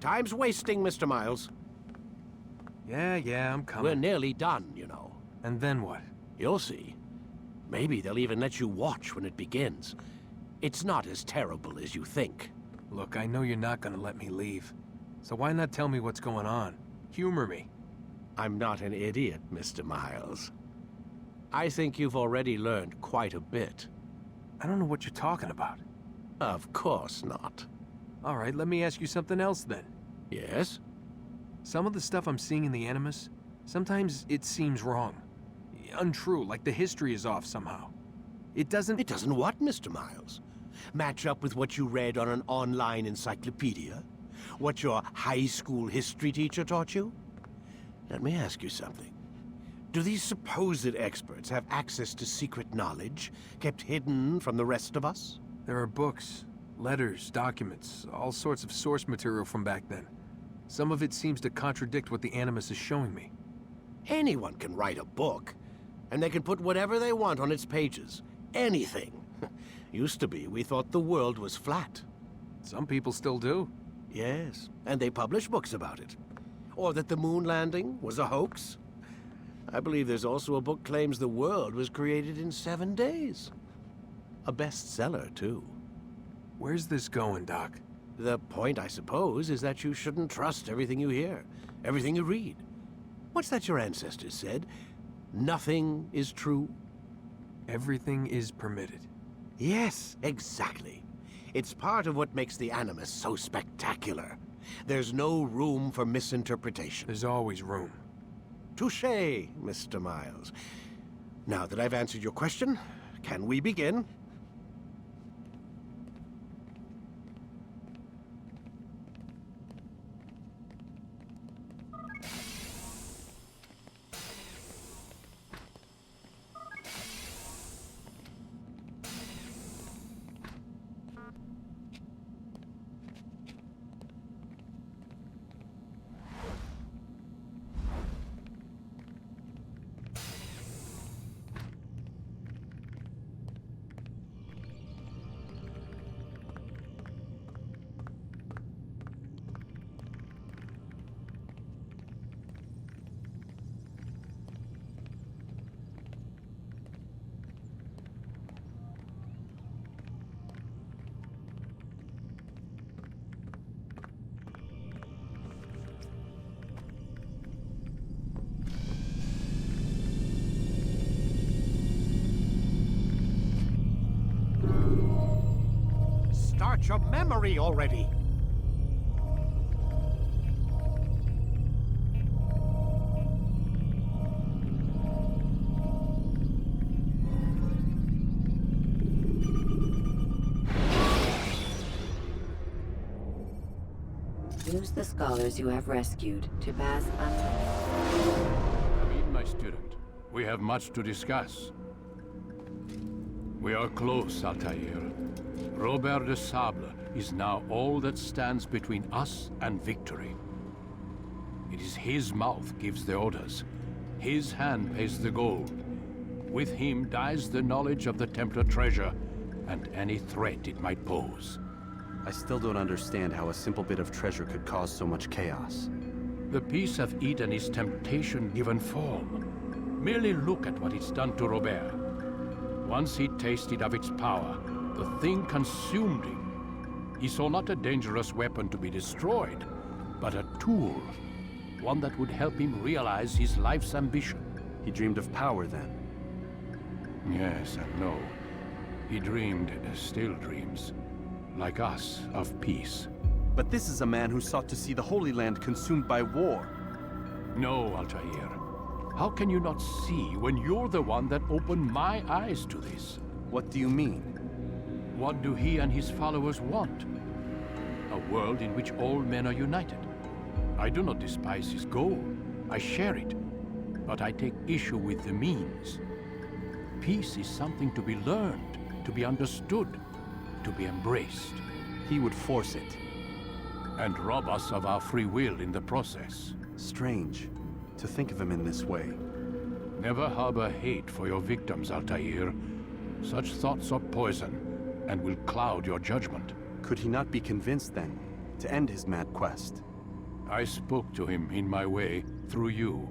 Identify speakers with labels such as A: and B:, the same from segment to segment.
A: Time's wasting, Mr. Miles.
B: Yeah, I'm coming.
A: We're nearly done, you know.
B: And then what?
A: You'll see. Maybe they'll even let you watch when it begins. It's not as terrible as you think.
B: Look, I know you're not gonna let me leave. So why not tell me what's going on? Humor me.
A: I'm not an idiot, Mr. Miles. I think you've already learned quite a bit.
B: I don't know what you're talking about.
A: Of course not.
B: All right, let me ask you something else then.
A: Yes?
B: Some of the stuff I'm seeing in the Animus, sometimes it seems wrong. Untrue, like the history is off somehow. It doesn't...
A: It doesn't what, Mr. Miles? Match up with what you read on an online encyclopedia? What your high school history teacher taught you? Let me ask you something. Do these supposed experts have access to secret knowledge kept hidden from the rest of us?
B: There are books, letters, documents, all sorts of source material from back then. Some of it seems to contradict what the Animus is showing me.
A: Anyone can write a book, and they can put whatever they want on its pages. Anything. Used to be, we thought the world was flat.
B: Some people still do.
A: Yes, and they publish books about it. Or that the moon landing was a hoax. I believe there's also a book claims the world was created in 7 days. A bestseller, too.
B: Where's this going, Doc?
A: The point, I suppose, is that you shouldn't trust everything you hear, everything you read. What's that your ancestors said? Nothing is true?
B: Everything is permitted.
A: Yes, exactly. It's part of what makes the Animus so spectacular. There's no room for misinterpretation.
B: There's always room.
A: Touché, Mr. Miles. Now that I've answered your question, can we begin? Start your memory already!
C: Use the scholars you have rescued to pass
D: Meet my student. We have much to discuss. We are close, Altair. Robert de Sable is now all that stands between us and victory. It is his mouth gives the orders. His hand pays the gold. With him dies the knowledge of the Templar treasure and any threat it might pose.
E: I still don't understand how a simple bit of treasure could cause so much chaos.
D: The Peace of Eden is temptation given form. Merely look at what it's done to Robert. Once he tasted of its power, the thing consumed him. He saw not a dangerous weapon to be destroyed, but a tool. One that would help him realize his life's ambition.
E: He dreamed of power then.
D: Yes and no. He dreamed, still dreams, like us, of peace.
E: But this is a man who sought to see the Holy Land consumed by war.
D: No, Altair. How can you not see when you're the one that opened my eyes to this?
E: What do you mean?
D: What do he and his followers want? A world in which all men are united. I do not despise his goal. I share it. But I take issue with the means. Peace is something to be learned, to be understood, to be embraced.
E: He would force it.
D: And rob us of our free will in the process.
E: Strange, to think of him in this way.
D: Never harbor hate for your victims, Altair. Such thoughts are poison, and will cloud your judgment.
E: Could he not be convinced, then, to end his mad quest?
D: I spoke to him in my way, through you.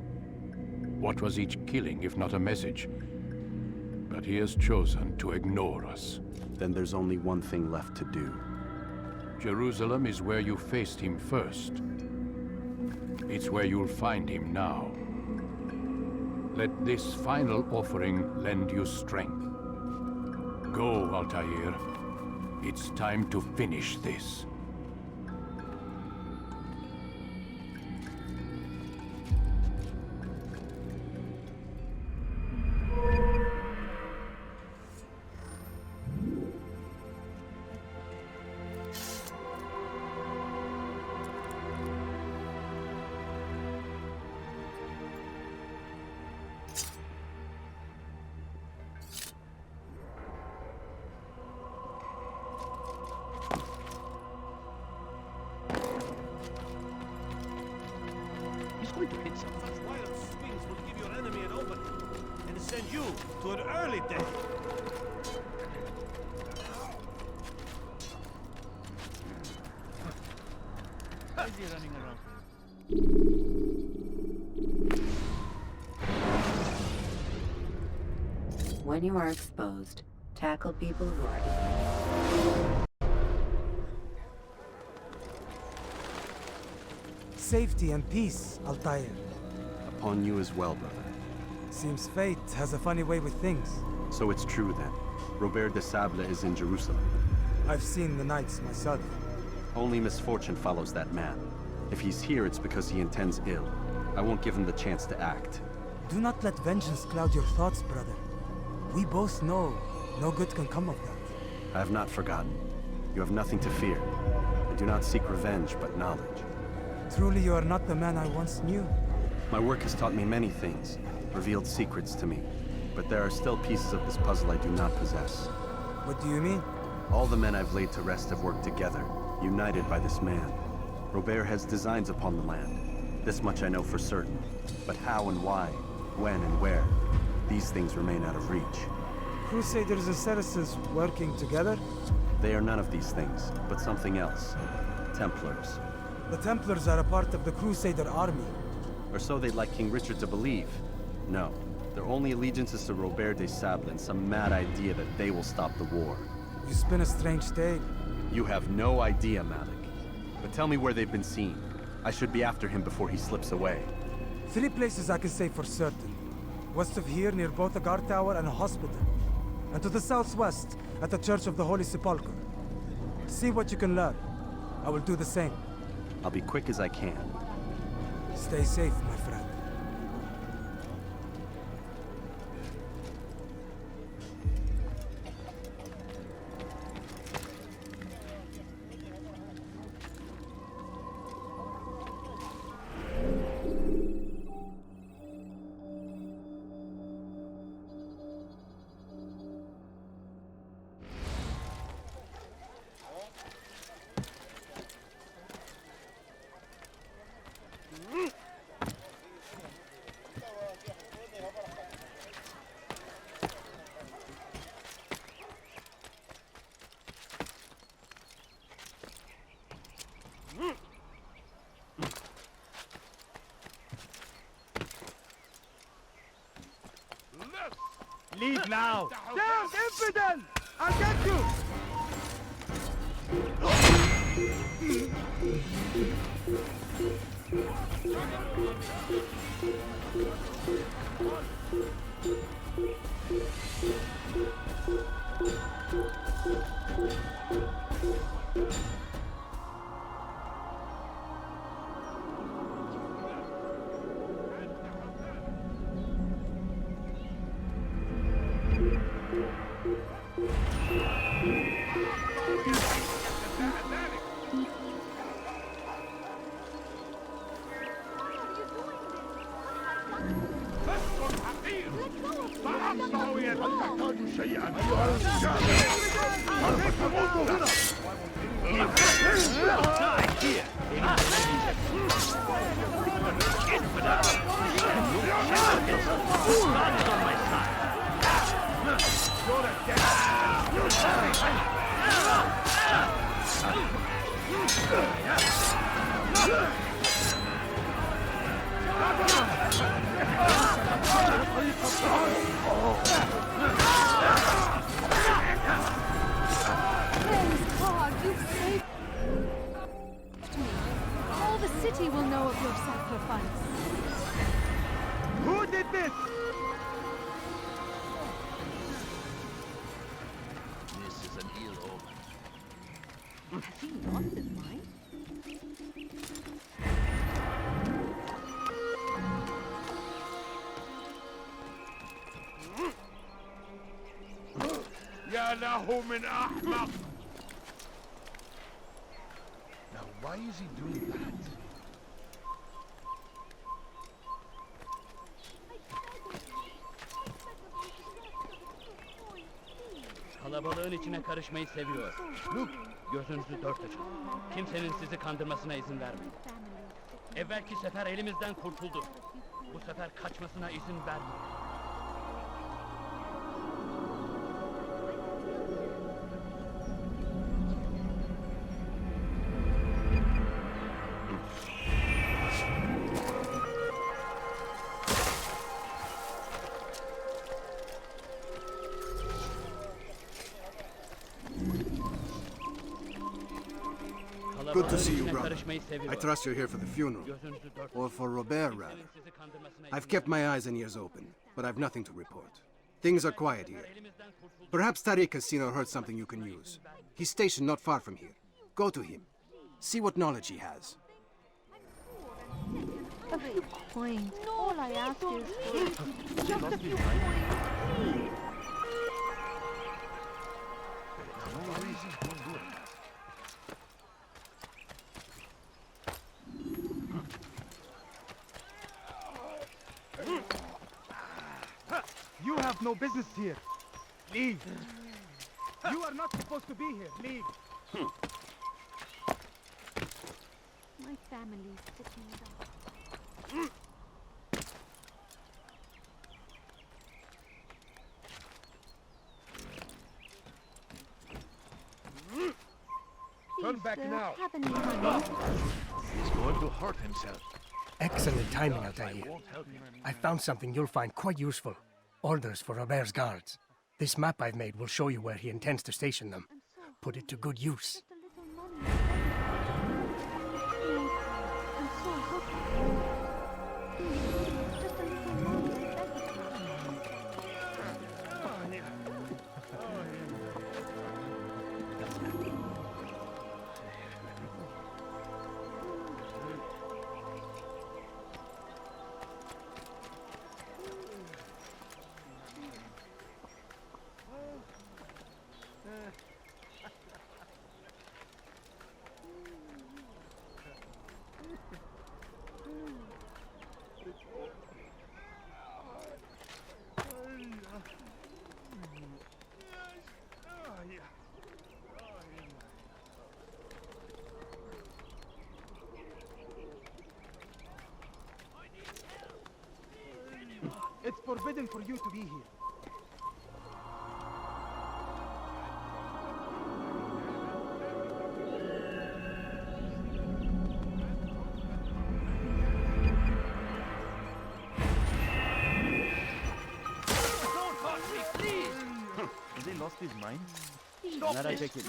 D: What was each killing if not a message? But he has chosen to ignore us.
E: Then there's only one thing left to do.
D: Jerusalem is where you faced him first. It's where you'll find him now. Let this final offering lend you strength. Go, Altair. It's time to finish this.
A: Such wild swings will give your enemy an opening and send you to an early death.
F: Why is he running around?
C: When you are exposed, tackle people who are
G: Safety and peace, Altair.
E: Upon you as well, brother.
G: Seems fate has a funny way with things.
E: So it's true then. Robert de Sable is in Jerusalem.
G: I've seen the Knights myself.
E: Only misfortune follows that man. If he's here, it's because he intends ill. I won't give him the chance to act.
G: Do not let vengeance cloud your thoughts, brother. We both know no good can come of that.
E: I have not forgotten. You have nothing to fear. I do not seek revenge, but knowledge.
G: Truly, you are not the man I once knew.
E: My work has taught me many things, revealed secrets to me. But there are still pieces of this puzzle I do not possess.
G: What do you mean?
E: All the men I've laid to rest have worked together, united by this man. Robert has designs upon the land. This much I know for certain. But how and why, when and where, these things remain out of reach.
G: Crusaders and Saracens working together?
E: They are none of these things, but something else. Templars.
G: The Templars are a part of the Crusader army.
E: Or so they'd like King Richard to believe. No, their only allegiance is to Robert de Sable and some mad idea that they will stop the war.
G: You spin a strange tale.
E: You have no idea, Malik. But tell me where they've been seen. I should be after him before he slips away.
G: 3 places I can say for certain. West of here, near both a guard tower and a hospital. And to the southwest, at the Church of the Holy Sepulchre. See what you can learn. I will do the same.
E: I'll be quick as I can.
G: Stay safe, my friend.
A: Leave now!
G: Down, infidel! I'll get you!
H: شيئا أيها الرجال. God, you saved me. All the city will know of your sacrifice.
G: Who did this?
F: This is an ill omen.
H: Has he lost his mind?
A: يا له من أحمق!
F: Now, why is he doing that?
I: Kalabalığın içine karışmayı seviyor. Luke, gözünüzü dört açın. Kimsenin sizi kandırmasına izin vermeyin. Evvelki sefer elimizden kurtuldu. Bu sefer kaçmasına izin vermeyin.
J: Good to see you,
I: İçine
J: brother.
I: karışmayı seviyor.
J: I trust you're here for the funeral.
I: Gözünüzü dört
J: Or for Robert, rather.
I: Kimsenin sizi kandırmasına
J: I've
I: izin
J: kept my eyes and ears open, but I've nothing to report. Things are quiet here.
I: elimizden kurtuldu.
J: Perhaps Tariq has seen or heard something you can use. He's stationed not far from here. Go to him. See what knowledge he has.
H: A few coins. All I ask is just a few coins.
G: You have no business here. Leave. You are not supposed to be here. Leave.
H: My family's sitting down.
G: Turn back
H: Please, sir,
G: now.
H: have any money?
F: He's going to hurt himself.
K: Excellent timing,
F: I
K: Altair.
F: won't help him.
K: I found something you'll find quite useful. Orders for Robert's guards. This map I've made will show you where he intends to station them. Put it to good use.
H: Just a little money. Please, I'm so hopeful. Please, just a little money.
G: It's forbidden for you to be here.
F: Has he lost his mind?
I: Kenara çekil.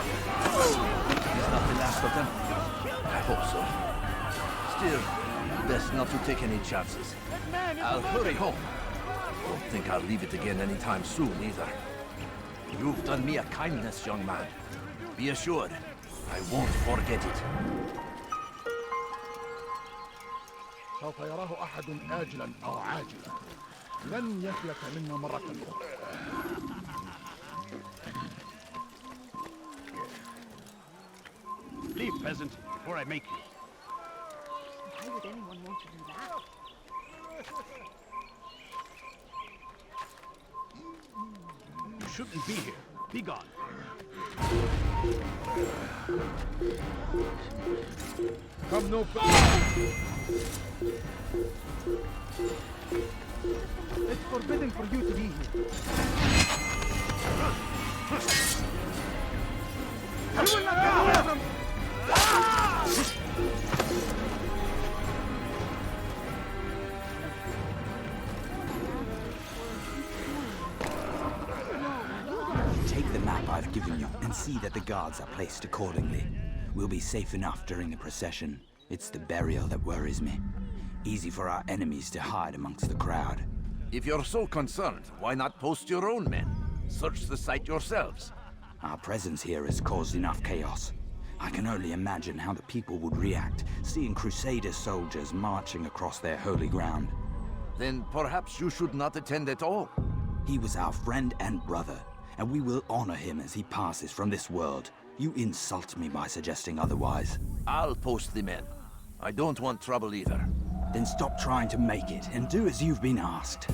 F: He's not the last of them. I hope so. Still, best not to take any chances. I'll hurry home. Don't think I'll leave it again anytime soon either. You've done me a kindness, young man. Be assured, I won't forget it.
L: سوف يراه أحد آجلا أو عاجلا لن يفلت منا مرة أخرى.
I: Leave, peasant, before I make you.
H: Why would anyone want to do that?
I: You shouldn't be here. Be gone.
L: Come no further.
G: It's forbidden for you to be here. You will not get away from...
M: I've given you, and see that the guards are placed accordingly. We'll be safe enough during the procession. It's the burial that worries me. Easy for our enemies to hide amongst the crowd.
F: If you're so concerned, why not post your own men? Search the site yourselves.
M: Our presence here has caused enough chaos. I can only imagine how the people would react, seeing Crusader soldiers marching across their holy ground.
F: Then perhaps you should not attend at all.
M: He was our friend and brother, and we will honor him as he passes from this world. You insult me by suggesting otherwise.
F: I'll post the men. I don't want trouble either.
M: Then stop trying to make it, and do as you've been asked.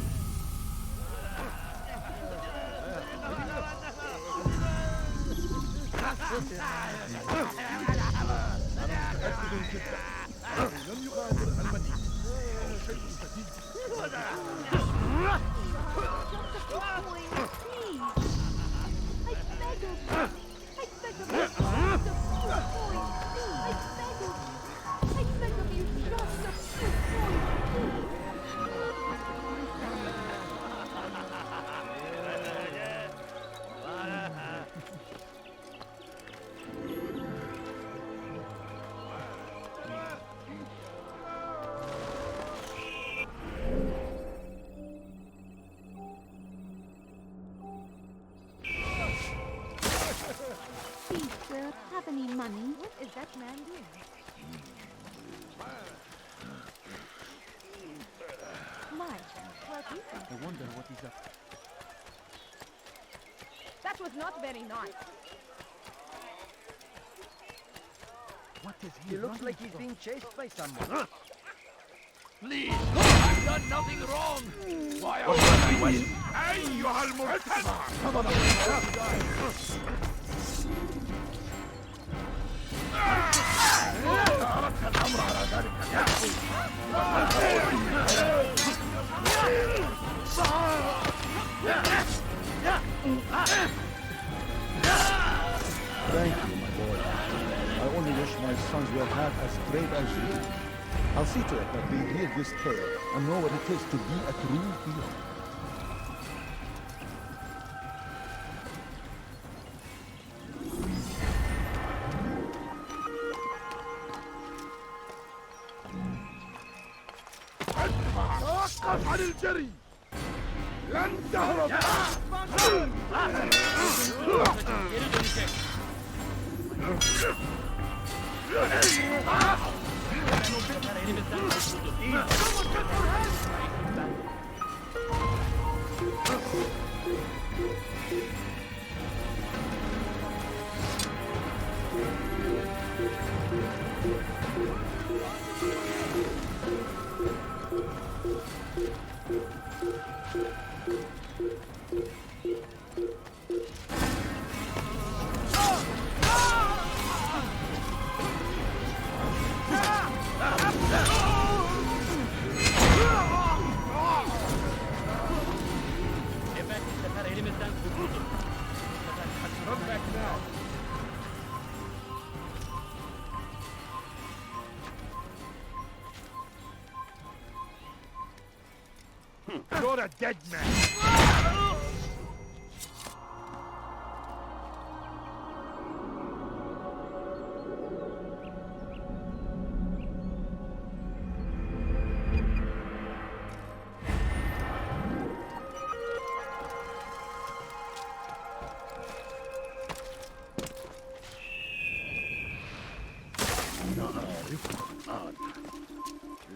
H: Have any money? What is that man doing? My, what is that?
I: I wonder what he's up to.
H: That was not very nice.
I: What is he
N: looks like he's being chased by someone.
F: Please! I've done nothing wrong! Why are you...
L: أيها المرتد! أردت الأمر على ذلك
O: Thank you, my boy. I only wish my sons were half as brave as you. I'll see to it that they hear this tale and know what it is to be a true hero.
L: توقف عن الجري لن تهرب You're a dead man.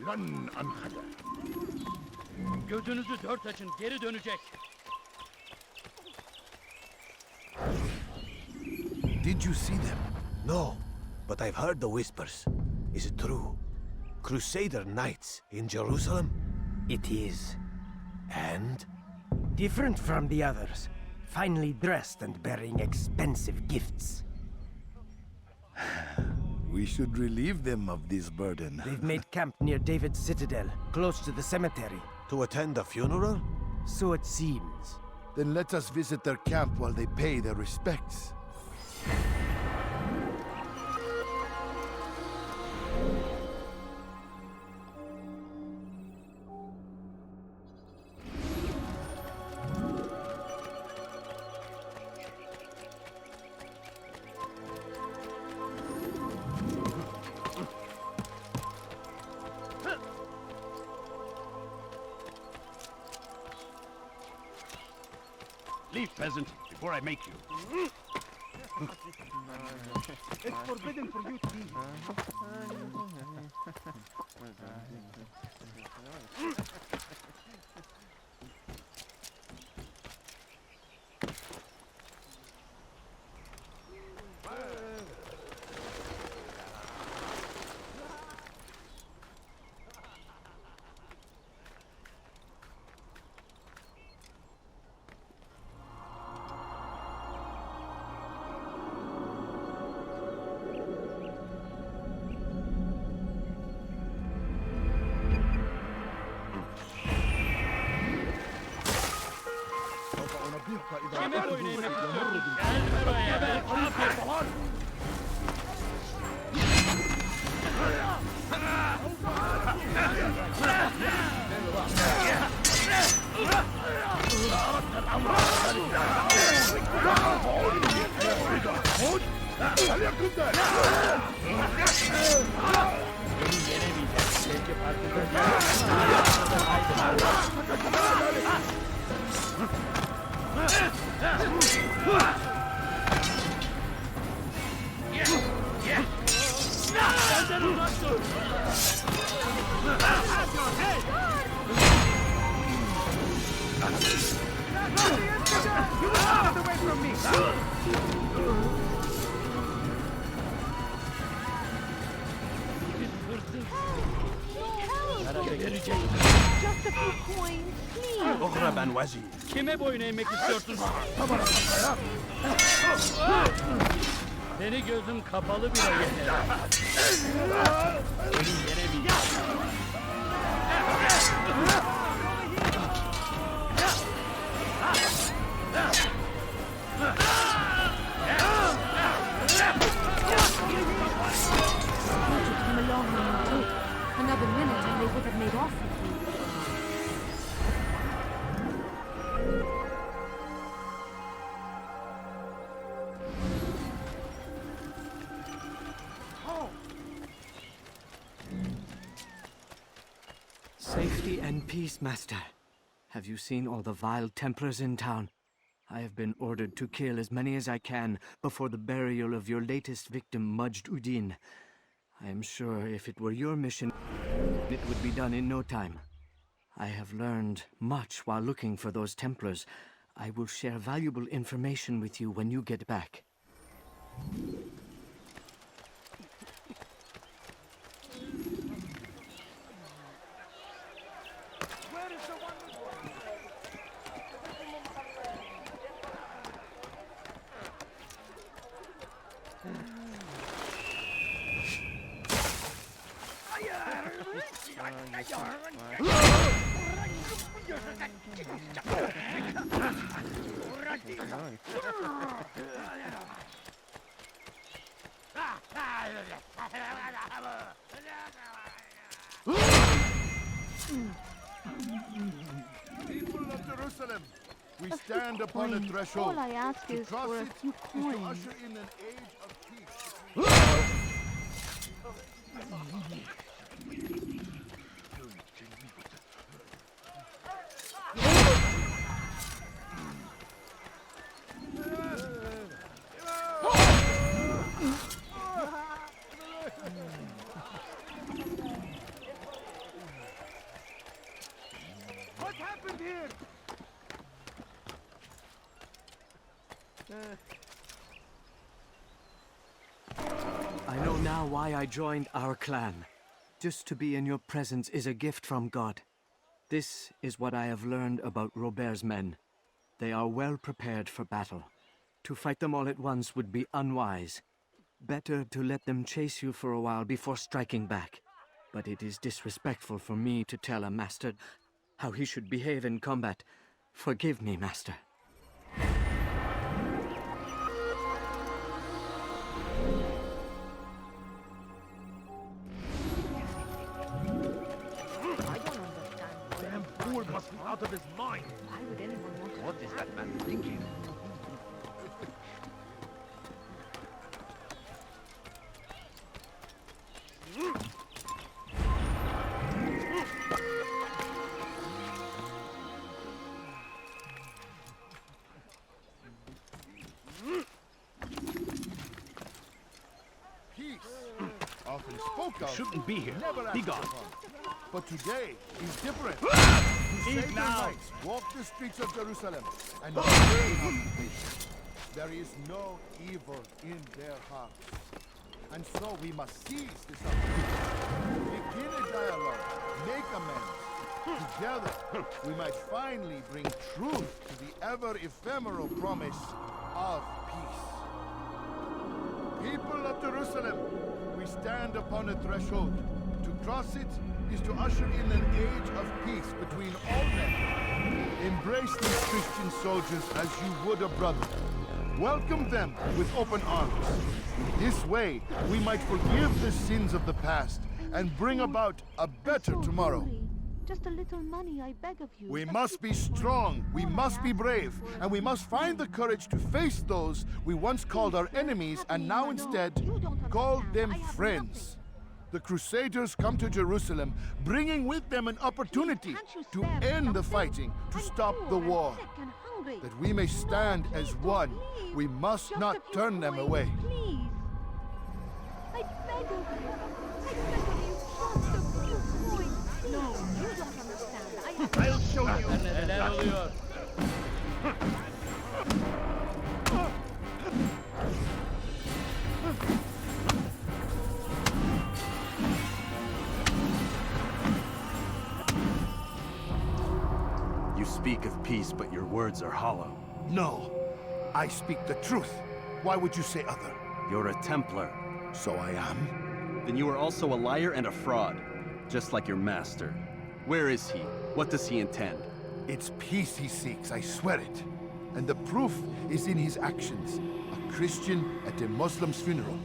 L: لن أنخدع.
I: Gözünüzü dört açın, geri dönecek.
A: Did you see them? No, but I've heard the whispers. Is it true? Crusader knights in Jerusalem?
K: It is.
A: And?
K: Different from the others. Finely dressed and bearing expensive gifts.
O: We should relieve them of this burden.
K: They've made camp near David's citadel, close to the cemetery.
A: To attend a funeral?
K: So it seems.
O: Then let us visit their camp while they pay their respects.
I: Leave, peasant, before I make you.
G: It's forbidden for you to be
I: Kime boyun eğmek istiyorsun? Gel buraya be! Beni yenemeyeceksin. Belki farkında Benden uzak dur!
H: Just a few coins, please.
A: Ukhra ben wazir.
I: Kime boyun eğmek istiyorsun? Seni gözüm kapalı bile yener. Beni yenemeyeceksin.
H: Come along when you take another minute and they would have made off with you.
P: Safety and peace, Master. Have you seen all the vile Templars in town? I have been ordered to kill as many as I can before the burial of your latest victim, Majd Udin. I am sure if it were your mission, it would be done in no time. I have learned much while looking for those Templars. I will share valuable information with you when you get back.
L: People of Jerusalem, we stand upon a threshold.
H: All I ask
L: To
H: is
L: cross
H: for a
L: it
H: few
L: is to
H: coins.
L: usher in an age of peace.
G: What happened here?
P: I know now why I joined our clan. Just to be in your presence is a gift from God. This is what I have learned about Robert's men. They are well prepared for battle. To fight them all at once would be unwise. Better to let them chase you for a while before striking back. But it is disrespectful for me to tell a master how he should behave in combat. Forgive me, master.
I: Damn fool must be out of his mind.
H: Why would anyone want to?
F: What is that man thinking?
L: shouldn't be here. Be gone. But today is different.
Q: Leave now.
L: Knights walk the streets of Jerusalem and pray. There is no evil in their hearts. And so we must seize this opportunity. Begin a dialogue. Make amends. Together, we might finally bring truth to the ever-ephemeral promise of peace. People of Jerusalem, we stand upon a threshold. To cross it is to usher in an age of peace between all men. Embrace these Christian soldiers as you would a brother. Welcome them with open arms. This way, we might forgive the sins of the past and bring about a better tomorrow.
H: Just a little money, I beg of you.
L: We must be strong, we must be brave, and we must find the courage to face those we once called our enemies and now instead call them friends. The Crusaders come to Jerusalem, bringing with them an opportunity to end the fighting, to stop the war. That we may stand as one, we must not turn them away.
H: Please. I beg of you. I beg of you, just a few coins. No, you don't understand.
L: I'll show you.
I: Neler oluyor?
E: You speak of peace, but your words are hollow.
L: No, I speak the truth. Why would you say other?
E: You're a Templar.
L: So I am?
E: Then you are also a liar and a fraud, just like your master. Where is he? What does he intend?
L: It's peace he seeks, I swear it. And the proof is in his actions. A Christian at a Muslim's funeral.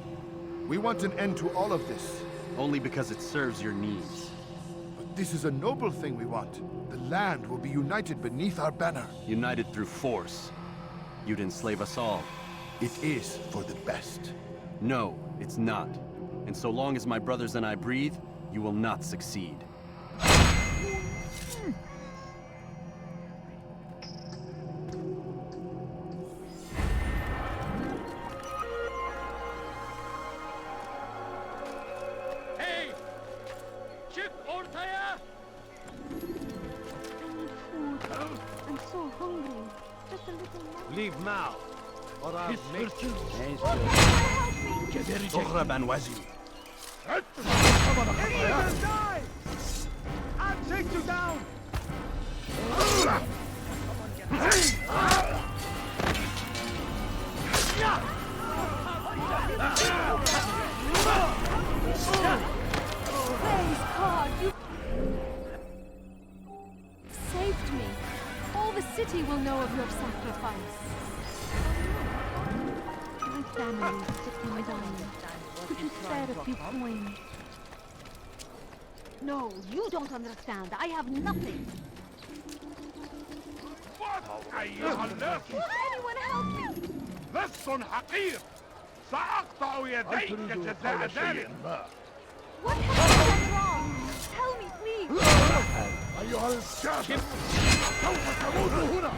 L: We want an end to all of this.
E: Only because it serves your needs.
L: But this is a noble thing we want. The land will be united beneath our banner.
E: United through force. You'd enslave us all.
L: It is for the best.
E: No, it's not. And so long as my brothers and I breathe, you will not succeed.
I: Hey! Çık ortaya!
H: I'm so hungry. Just a little more.
A: Leave now, or I'll make you.
L: Zohra Ben Wazir.
G: Die! I'll take you down!
H: Praise God, you saved me. All the city will know of your sacrifice. My family is sick and dying. Could you spare a few coins? No, you don't understand. I have nothing.
Q: أيها الناس
H: Will anyone help me?
Q: لص حقير سأقطع يديك جزاء ذلك
H: What have I done wrong? Tell me, please.
L: أيها الكافر سوف تموت هنا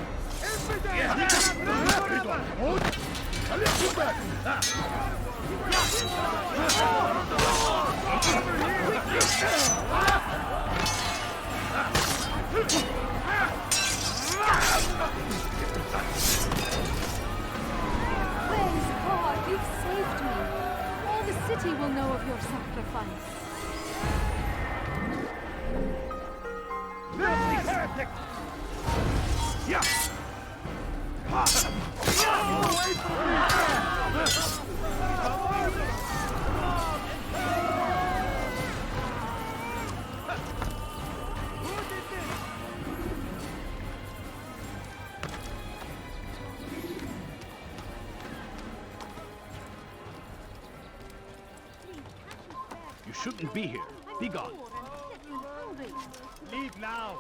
L: تريد أن تموت؟ خليك تبات
H: Praise God, you've saved me. All the city will know of your sacrifice.
Q: heretic! Away from
I: You shouldn't be here. Be gone.
Q: Leave now!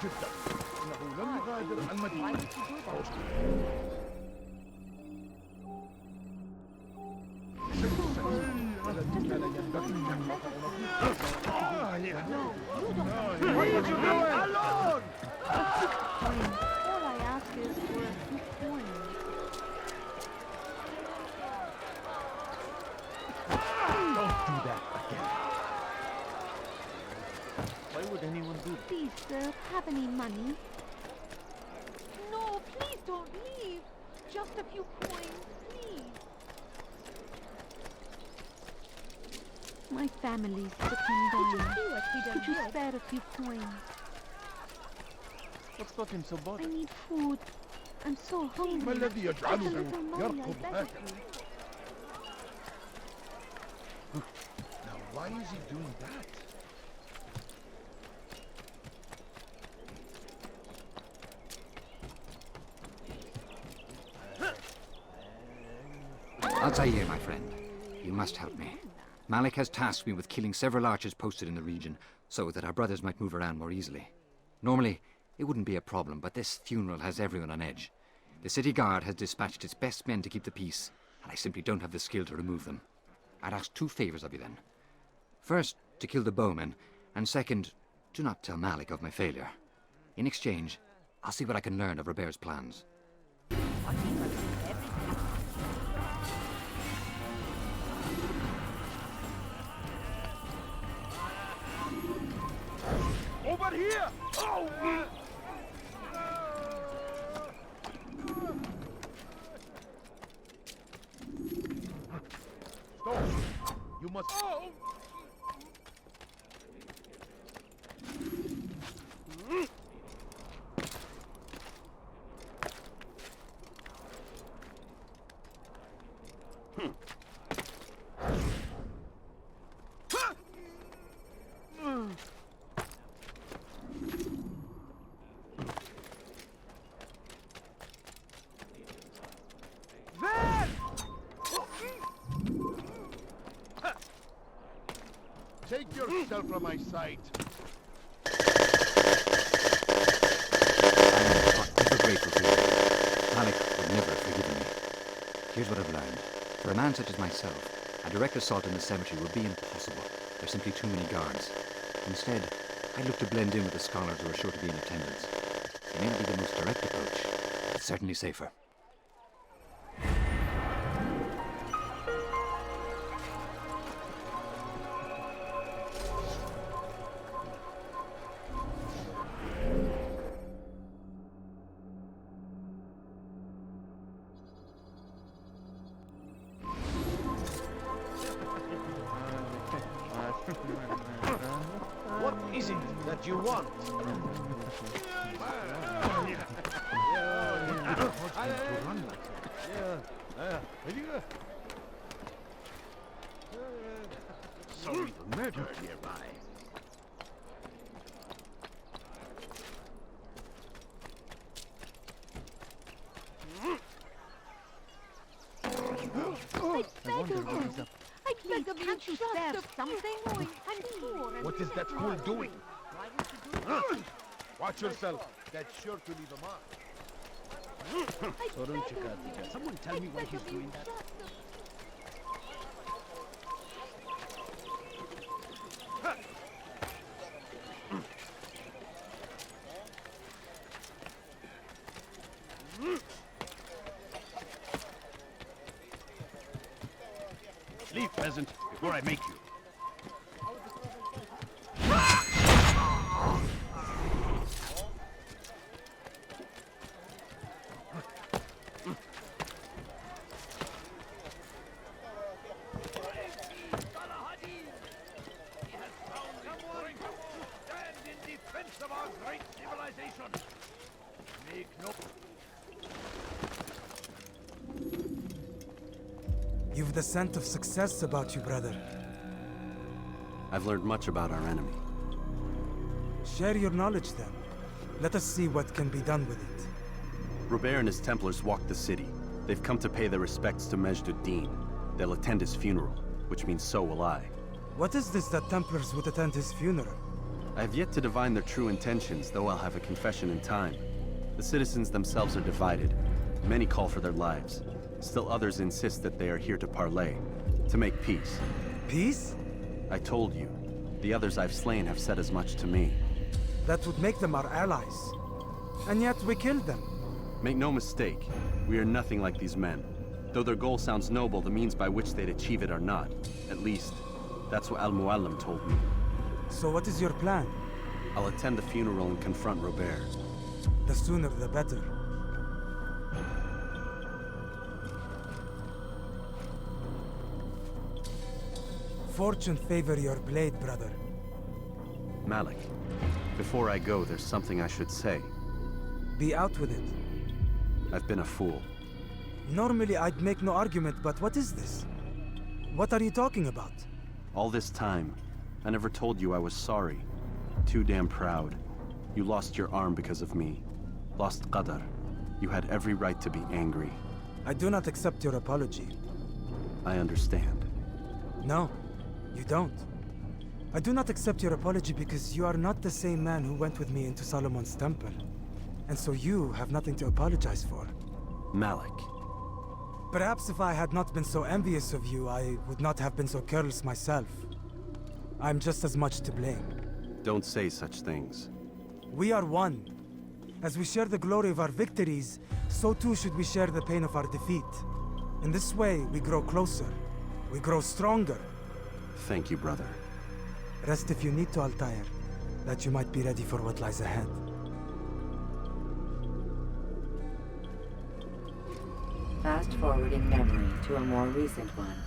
L: جدا انه لم يغادر المدينه.
Q: What did you do?
H: Alone! All I ask is for a few coins.
O: Don't do that again. Why would anyone do that?
H: Please, sir, have any money? No, please don't leave. Just a few coins, please. My family's sick and dying. Could you spare a few coins?
O: What's got him so bothered?
H: I need food. I'm so hungry.
O: ما الذي
H: Just a
O: يجعله
H: little money, I
O: يركض
H: beg of
O: هكذا؟
H: you.
L: Now, why is he doing that?
R: Altair, my friend, you must help me. Malik has tasked me with killing several archers posted in the region, so that our brothers might move around more easily. Normally, it wouldn't be a problem, but this funeral has everyone on edge. The city guard has dispatched its best men to keep the peace, and I simply don't have the skill to remove them. I'd ask 2 favors of you then. First, to kill the bowmen, and second, do not tell Malik of my failure. In exchange, I'll see what I can learn of Robert's plans.
Q: Over here! Oh!
L: Stop! You must...
Q: Oh!
L: Take yourself from my sight.
R: I'm ever grateful to you. Malik would never have forgiven me. Here's what I've learned. For a man such as myself, a direct assault in the cemetery would be impossible. There's simply too many guards. Instead, I'd look to blend in with the scholars who are sure to be in attendance. It may not be the most direct approach, but it's certainly safer.
N: What is it that you want?
Q: Sorry for murder nearby.
H: I beg of you, can't you spare something?
Q: What is that fool doing?
L: Watch yourself. That's sure to leave a mark.
Q: Someone tell me why he's doing that.
I: Leave, peasant, before I make you.
G: You've the scent of success about you, brother.
E: I've learned much about our enemy.
G: Share your knowledge then. Let us see what can be done with it.
E: Robert and his Templars walked the city. They've come to pay their respects to Majd-ud-Din. They'll attend his funeral, which means so will I.
G: What is this that Templars would attend his funeral?
E: I have yet to divine their true intentions, though I'll have a confession in time. The citizens themselves are divided. Many call for their lives. Still others insist that they are here to parley, to make peace.
G: Peace?
E: I told you. The others I've slain have said as much to me.
G: That would make them our allies. And yet we killed them.
E: Make no mistake, we are nothing like these men. Though their goal sounds noble, the means by which they'd achieve it are not. At least, that's what Al-Mualim told me.
G: So what is your plan?
E: I'll attend the funeral and confront Robert.
G: The sooner the better. Fortune favor your blade, brother.
E: Malik, before I go, there's something I should say.
G: Be out with it.
E: I've been a fool.
G: Normally I'd make no argument, but what is this? What are you talking about?
E: All this time, I never told you I was sorry. Too damn proud. You lost your arm because of me. Lost Qadar. You had every right to be angry.
G: I do not accept your apology.
E: I understand.
G: No, you don't. I do not accept your apology because you are not the same man who went with me into Solomon's temple. And so you have nothing to apologize for.
E: Malik.
G: Perhaps if I had not been so envious of you, I would not have been so careless myself. I'm just as much to blame.
E: Don't say such things.
G: We are one. As we share the glory of our victories, so too should we share the pain of our defeat. In this way, we grow closer. We grow stronger.
E: Thank you, brother.
G: Rest if you need to, Altair, that you might be ready for what lies ahead.
C: Fast forward in memory to a more recent one.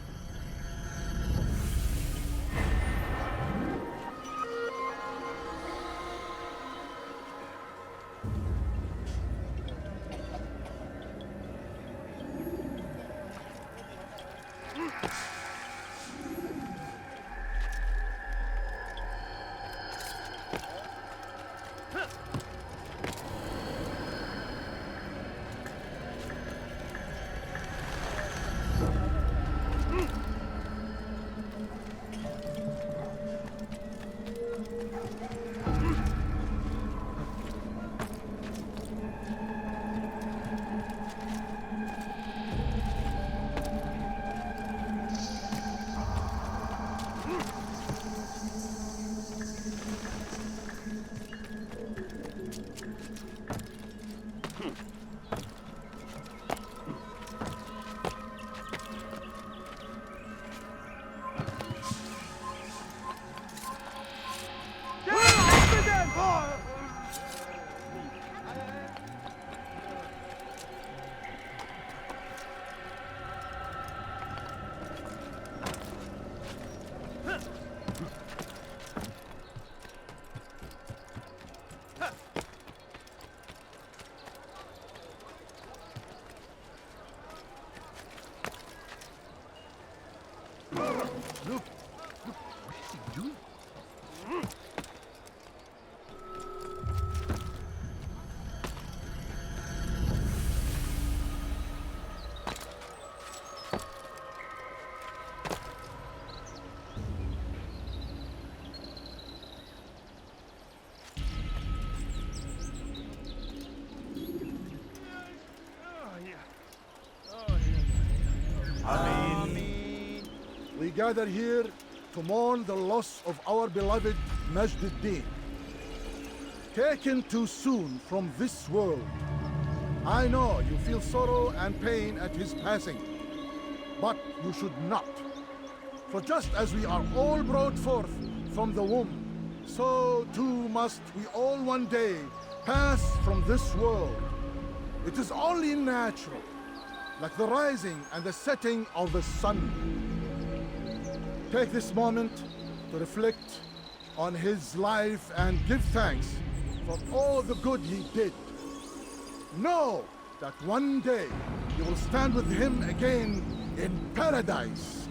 L: Look, what is he doing? We gather here to mourn the loss of our beloved Majd-ud-Din. Taken too soon from this world. I know you feel sorrow and pain at his passing, but you should not. For just as we are all brought forth from the womb, so too must we all one day pass from this world. It is only natural, like the rising and the setting of the sun. Take this moment to reflect on his life and give thanks for all the good he did. Know that one day you will stand with him again in paradise.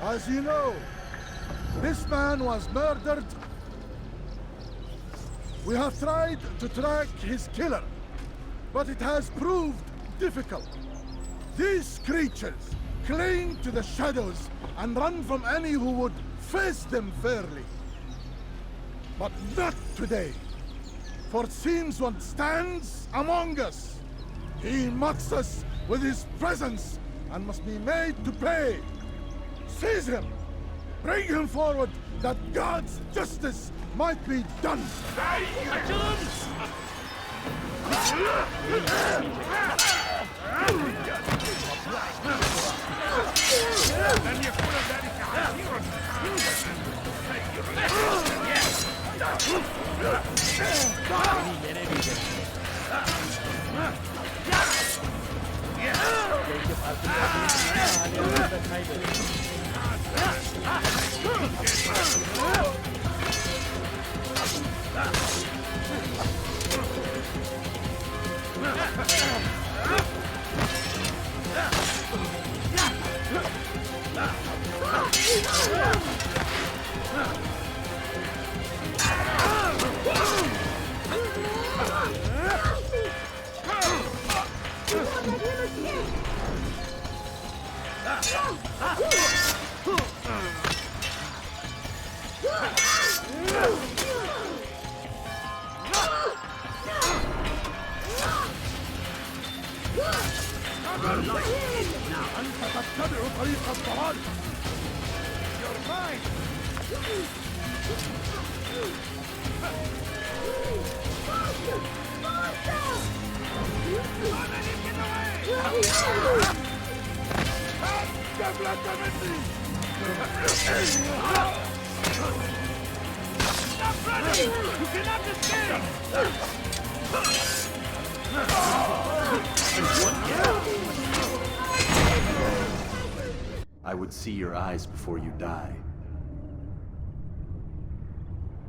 L: As you know, This man was murdered. We have tried to track his killer, but it has proved difficult. These creatures cling to the shadows and run from any who would face them fairly. But not today, for it seems one stands among us. He mocks us with his presence and must be made to pay. Seize him! Bring him forward that God's justice might be done!
E: I would see your eyes before you die.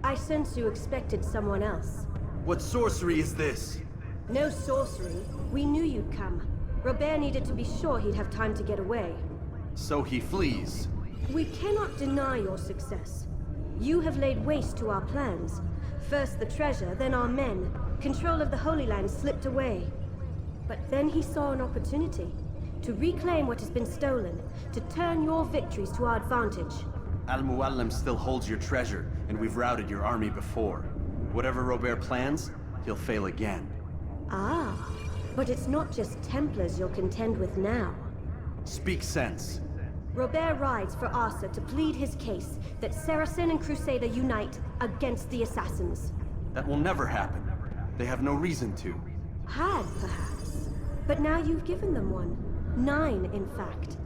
S: I sense you expected someone else.
E: What sorcery is this?
S: No sorcery. We knew you'd come. Robert needed to be sure he'd have time to get away.
E: So he flees.
S: We cannot deny your success. You have laid waste to our plans. First the treasure, then our men. Control of the Holy Land slipped away. But then he saw an opportunity to reclaim what has been stolen, to turn your victories to our advantage.
E: Al-Mualim still holds your treasure, and we've routed your army before. Whatever Robert plans, he'll fail again.
S: Ah, but it's not just Templars you'll contend with now.
E: Speak sense.
S: Robert rides for Arsa to plead his case that Saracen and Crusader unite against the Assassins.
E: That will never happen. They have no reason to.
S: Had, perhaps. But now you've given them one. 9, in fact.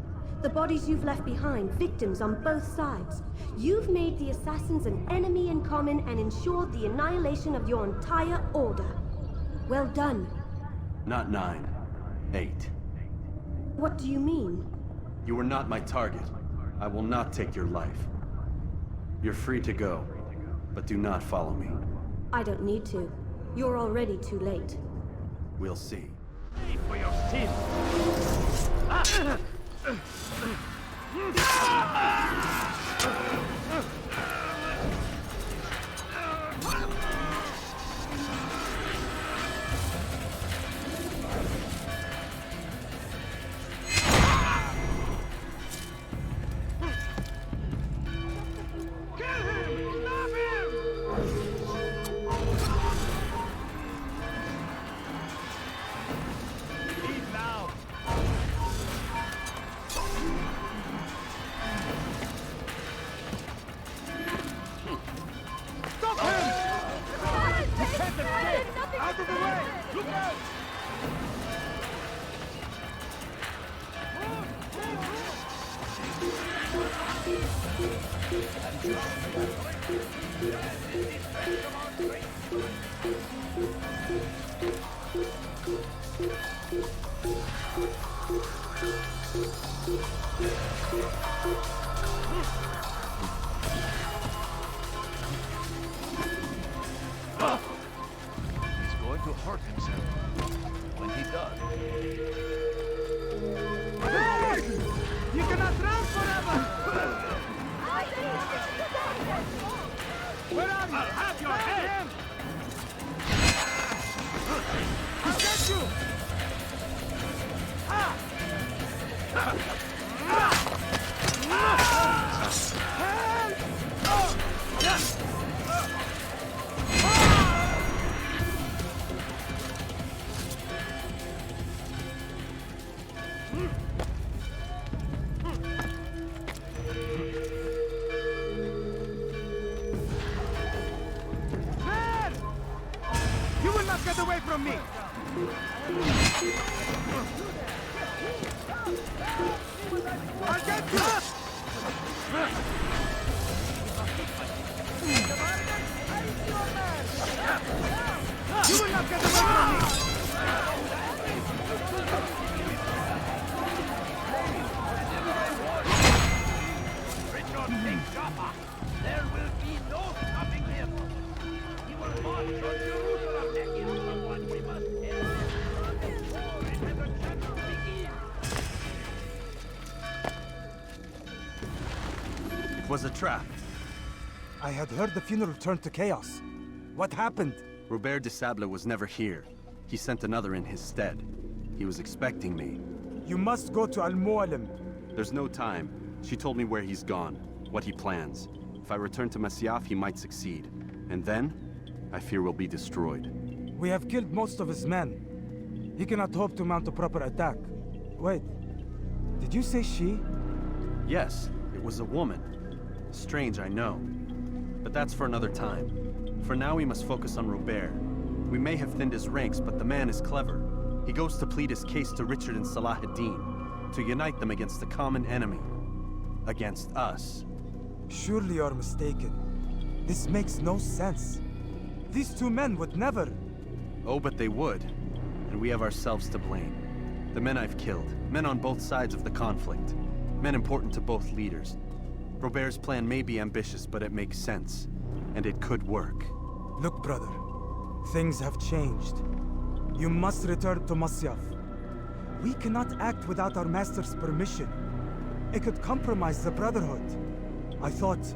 S: The bodies you've left behind, victims on both sides. You've made the Assassins an enemy in common and ensured the annihilation of your entire order. Well done.
E: Not 9. 8.
S: What do you mean?
E: You are not my target. I will not take your life. You're free to go, but do not follow me.
S: I don't need to. You're already too late.
E: We'll see.
Q: Pay for your sins!
F: He's going to hurt himself. When he does...
Q: You cannot run forever!
G: You will not get away from me! I'll get you! You will not get away from me!
Q: Richard, take Jaffa. There will be no stopping him. He will march on Jerusalem. He is the one we must kill. The war is at the chance to begin.
E: It was a trap.
G: I had heard the funeral turned to chaos. What happened?
E: Robert de Sable was never here. He sent another in his stead. He was expecting me.
G: You must go to Al-Mualim.
E: There's no time. She told me where he's gone, what he plans. If I return to Masyaf, he might succeed. And then, I fear we'll be destroyed.
G: We have killed most of his men. He cannot hope to mount a proper attack. Wait, did you say she?
E: Yes, it was a woman. Strange, I know. But that's for another time. For now, we must focus on Robert. We may have thinned his ranks, but the man is clever. He goes to plead his case to Richard and Salah ad-Din, to unite them against the common enemy. Against us.
G: Surely you're mistaken. This makes no sense. These two men would never...
E: Oh, but they would. And we have ourselves to blame. The men I've killed, men on both sides of the conflict. Men important to both leaders. Robert's plan may be ambitious, but it makes sense. And it could work.
G: Look, brother. Things have changed. You must return to Masyaf. We cannot act without our master's permission. It could compromise the Brotherhood. I thought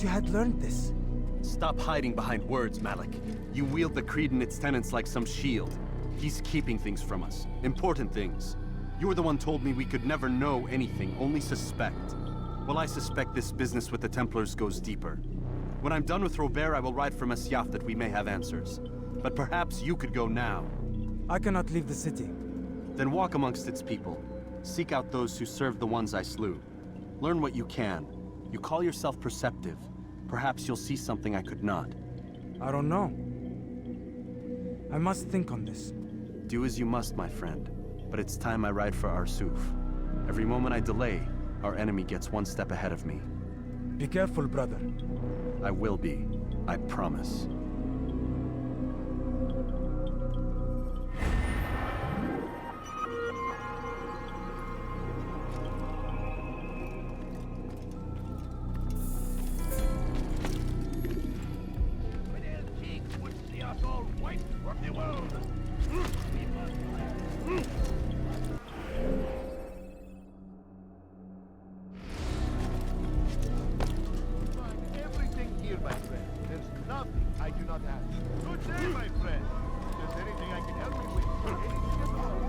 G: you had learned this.
E: Stop hiding behind words, Malik. You wield the Creed and its tenets like some shield. He's keeping things from us. Important things. You were the one told me we could never know anything, only suspect. Well, I suspect this business with the Templars goes deeper. When I'm done with Robert, I will ride for Masyaf that we may have answers. But perhaps you could go now.
G: I cannot leave the city.
E: Then walk amongst its people. Seek out those who served the ones I slew. Learn what you can. You call yourself perceptive. Perhaps you'll see something I could not.
G: I don't know. I must think on this.
E: Do as you must, my friend. But it's time I ride for Arsuf. Every moment I delay, our enemy gets one step ahead of me.
G: Be careful, brother.
E: I will be. I promise.
L: Everything here, my friend. There's nothing I do not have. Good day, my friend. If there's anything I can help you with, anything at all.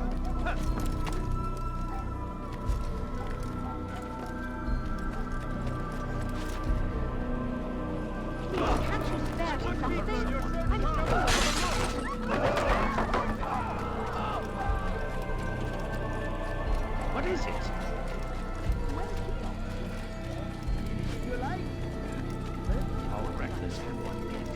H: Can't you spare me something?
Q: What is it? You like? How reckless can one get?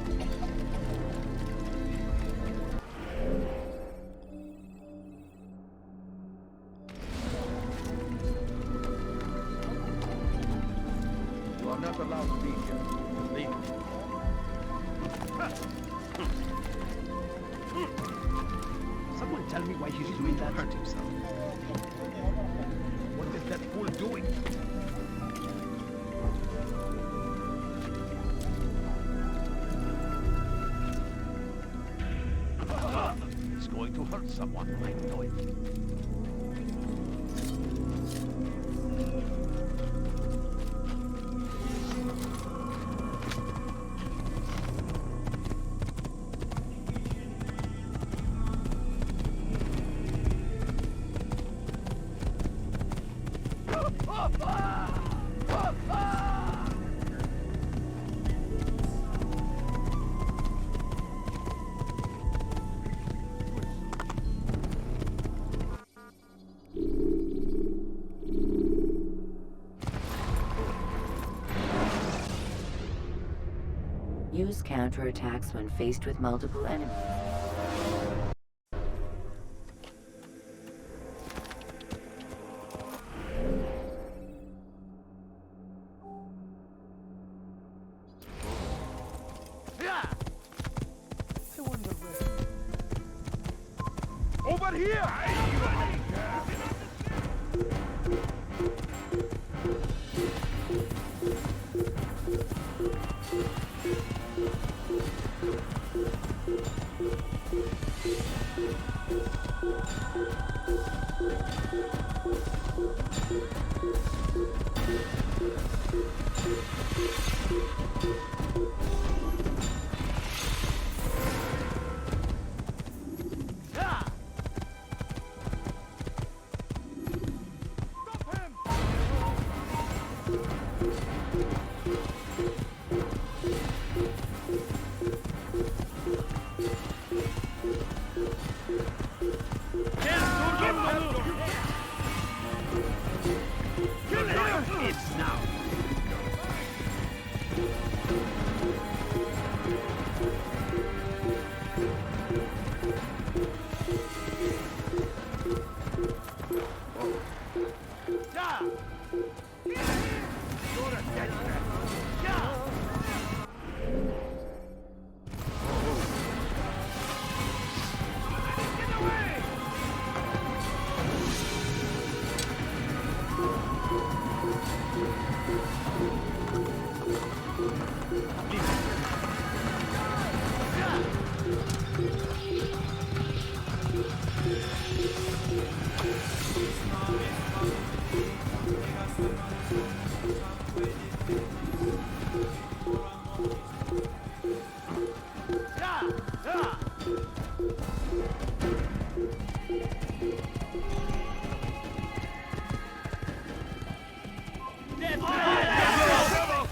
L: You are not allowed to be here. Leave.
Q: Someone tell me why he's doing that. Hurt himself. What is that fool doing? He's going to hurt someone. I know it.
C: Use counterattacks when faced with multiple enemies.
Q: Over here!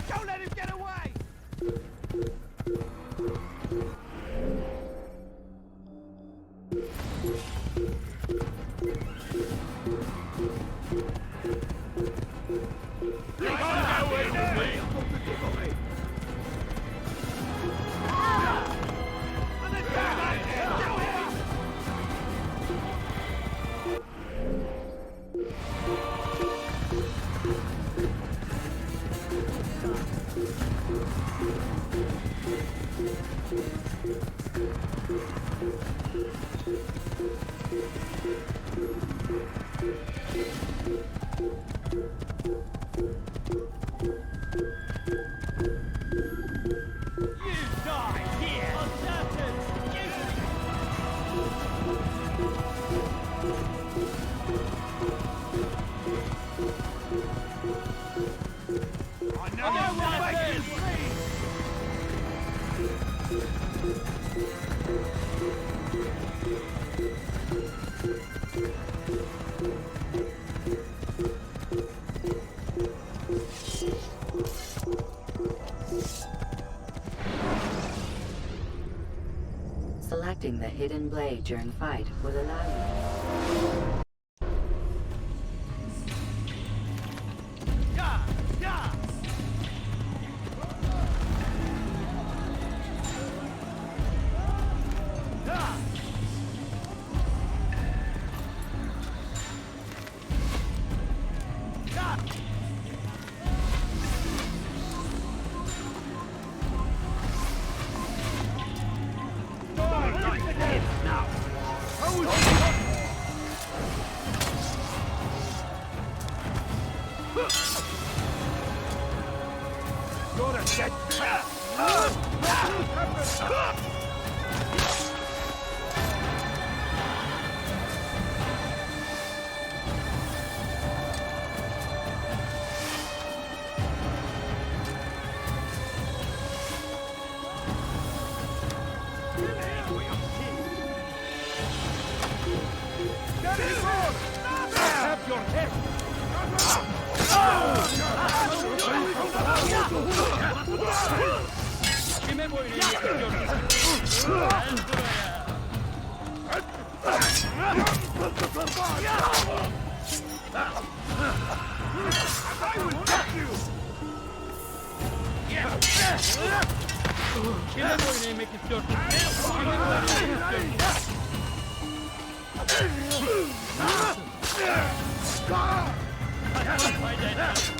Q: Don't let him get away!
C: Selecting the hidden blade during fight will allow you.
Q: Kime boyun eğiyorsun? Gel buraya. I will get you!
I: Kime boyun eğmek istiyorsun? Kime boyun eğmek istiyorsun? Kaçmak fayda etmez.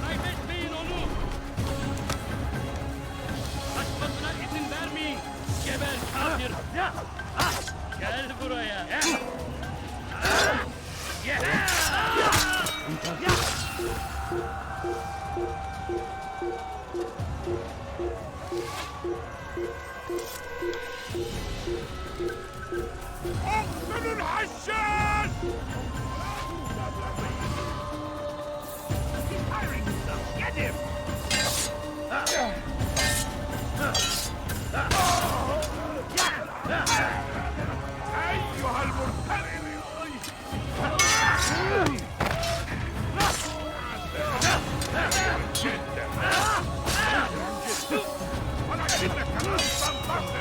I: Kaybetmeyin onu! Kaçmasına izin vermeyin! Geber kafir! Gel buraya!
Q: اقتلوا الحشاد! He's firing himself! Get him! أيها المرتد! ولكنك لن تنتصر!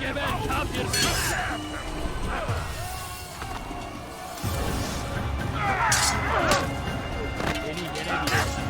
I: Geber kafir! Beni yenemiyorsun.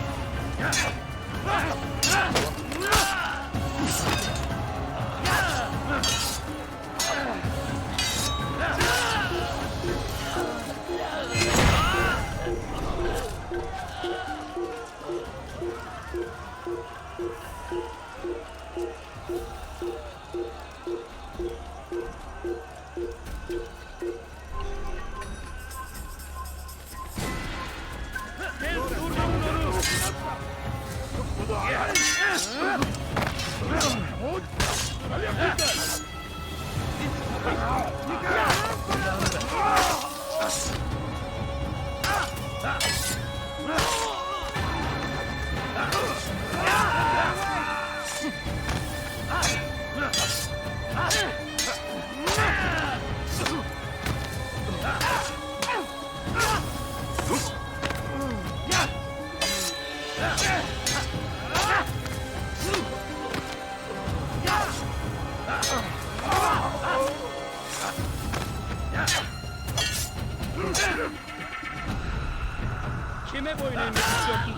I: Kime boyun eğmek istiyorsun?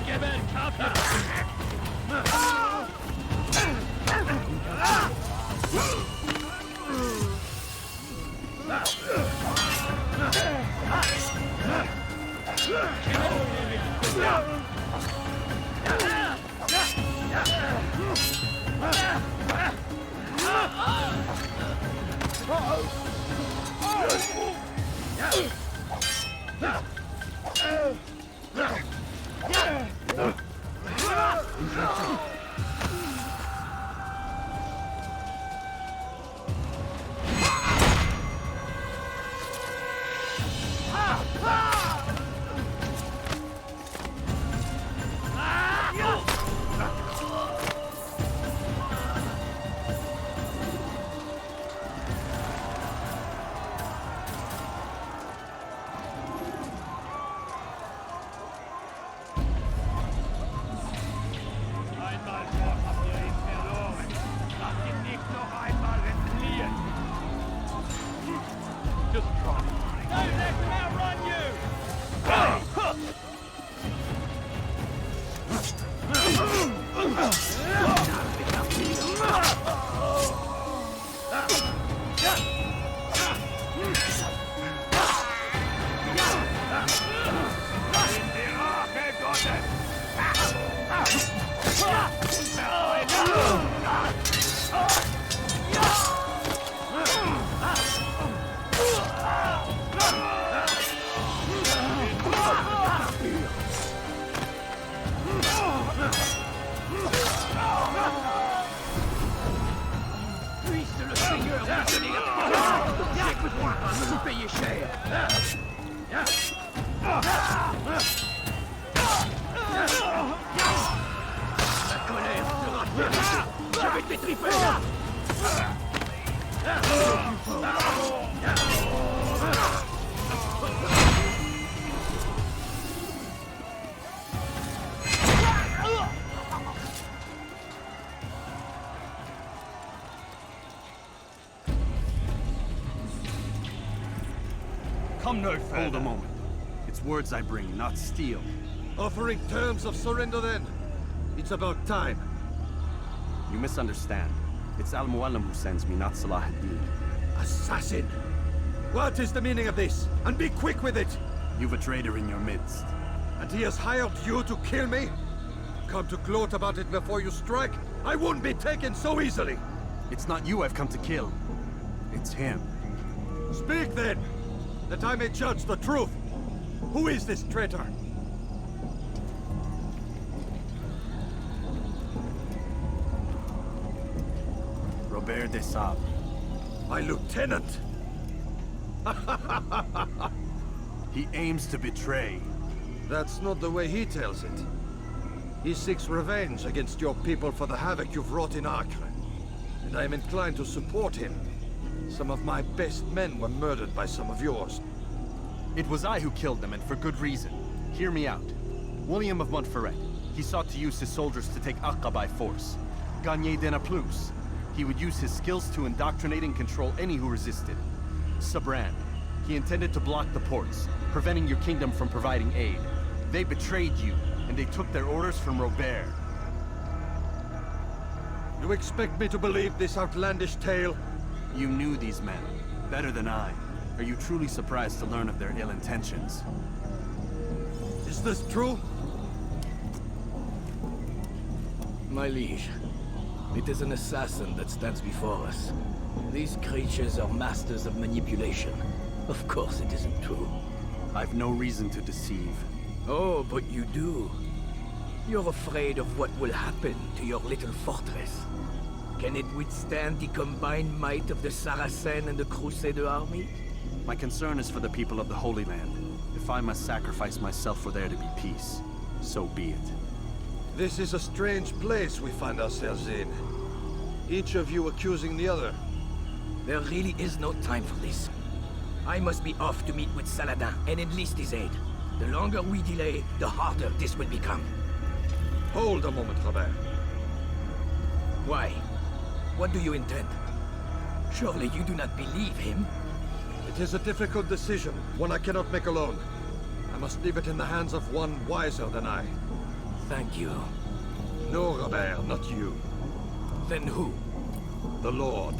I: Geber kafir! Kime boyun eğmek istiyorsun?
Q: In die Rache Gottes!
E: come no further. Hold a moment. It's words I bring, not steel.
F: Offering terms of surrender then. It's about time.
E: You misunderstand. It's Al-Mualim who sends me, not Salah ad-Din.
F: Assassin! What is the meaning of this? And be quick with it!
E: You've a traitor in your midst.
F: And he has hired you to kill me? Come to gloat about it before you strike? I wouldn't be taken so easily!
E: It's not you I've come to kill. It's him.
F: Speak then, that I may judge the truth. Who is this traitor?
E: Robert de Sable.
F: My lieutenant!
E: He aims to betray.
F: That's not the way he tells it. He seeks revenge against your people for the havoc you've wrought in Acre. And I am inclined to support him. Some of my best men were murdered by some of yours.
E: It was I who killed them, and for good reason. Hear me out. William of Montferrat. He sought to use his soldiers to take Acre by force. Gagné de Naplouse. He would use his skills to indoctrinate and control any who resisted. Sabran. He intended to block the ports, preventing your kingdom from providing aid. They betrayed you, and they took their orders from Robert.
F: You expect me to believe this outlandish tale?
E: You knew these men, better than I. Are you truly surprised to learn of their ill intentions?
F: Is this true?
T: My liege, it is an assassin that stands before us. These creatures are masters of manipulation. Of course it isn't true.
E: I've no reason to deceive.
T: Oh, but you do. You're afraid of what will happen to your little fortress. Can it withstand the combined might of the Saracen and the Crusader army?
E: My concern is for the people of the Holy Land. If I must sacrifice myself for there to be peace, so be it.
F: This is a strange place we find ourselves in. Each of you accusing the other.
T: There really is no time for this. I must be off to meet with Saladin and enlist his aid. The longer we delay, the harder this will become.
F: Hold a moment, Robert.
T: Why? What do you intend? Surely you do not believe him?
F: It is a difficult decision, one I cannot make alone. I must leave it in the hands of one wiser than I.
T: Thank you.
F: No, Robert, not you.
T: Then who?
F: The Lord.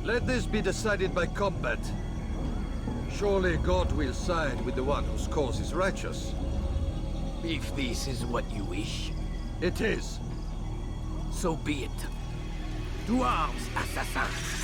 F: Let this be decided by combat. Surely God will side with the one whose cause is righteous.
T: If this is what you wish.
F: It is.
T: So be it. To arms, assassin!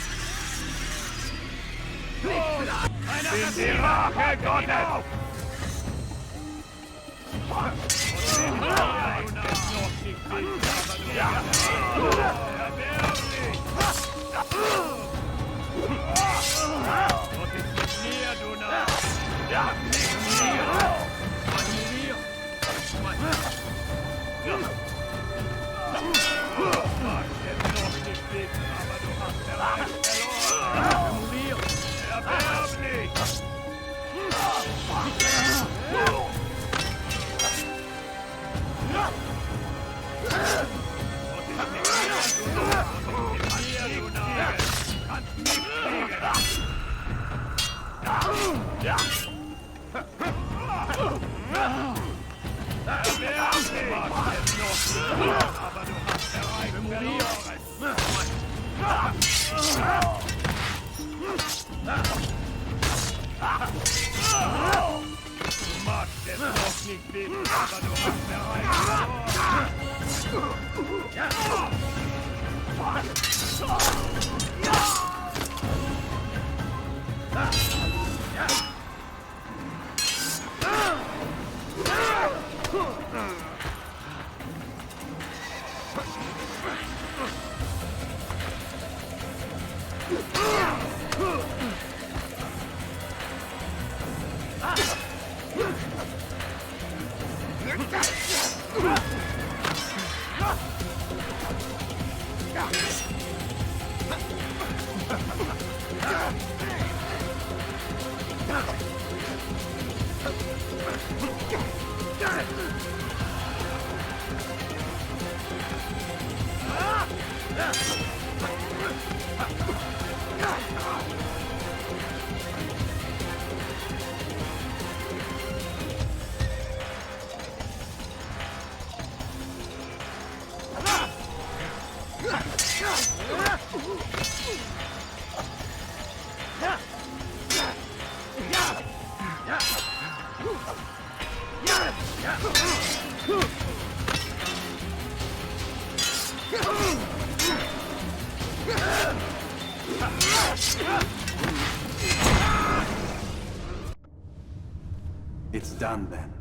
E: It's done then.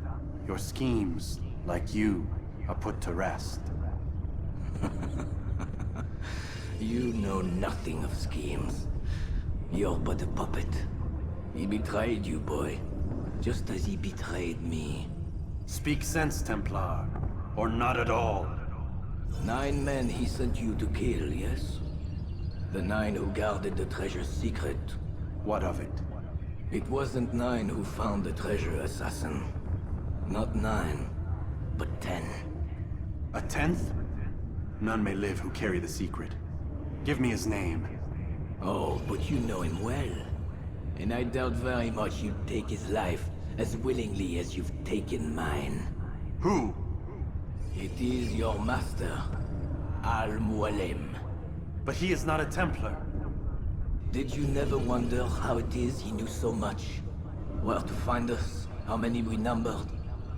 E: Your schemes, like you, are put to rest.
T: You know nothing of schemes. You're but a puppet. He betrayed you, boy. Just as he betrayed me.
E: Speak sense, Templar. Or not at all.
T: 9 men he sent you to kill, yes? The 9 who guarded the treasure's secret.
E: What of it?
T: It wasn't 9 who found the treasure, assassin. Not 9, but 10.
E: A 10th? None may live who carry the secret. Give me his name.
T: Oh, but you know him well. And I doubt very much you'd take his life as willingly as you've taken mine.
E: Who?
T: It is your master, Al-Mualim.
E: But he is not a Templar.
T: Did you never wonder how it is he knew so much? Where to find us, how many we numbered,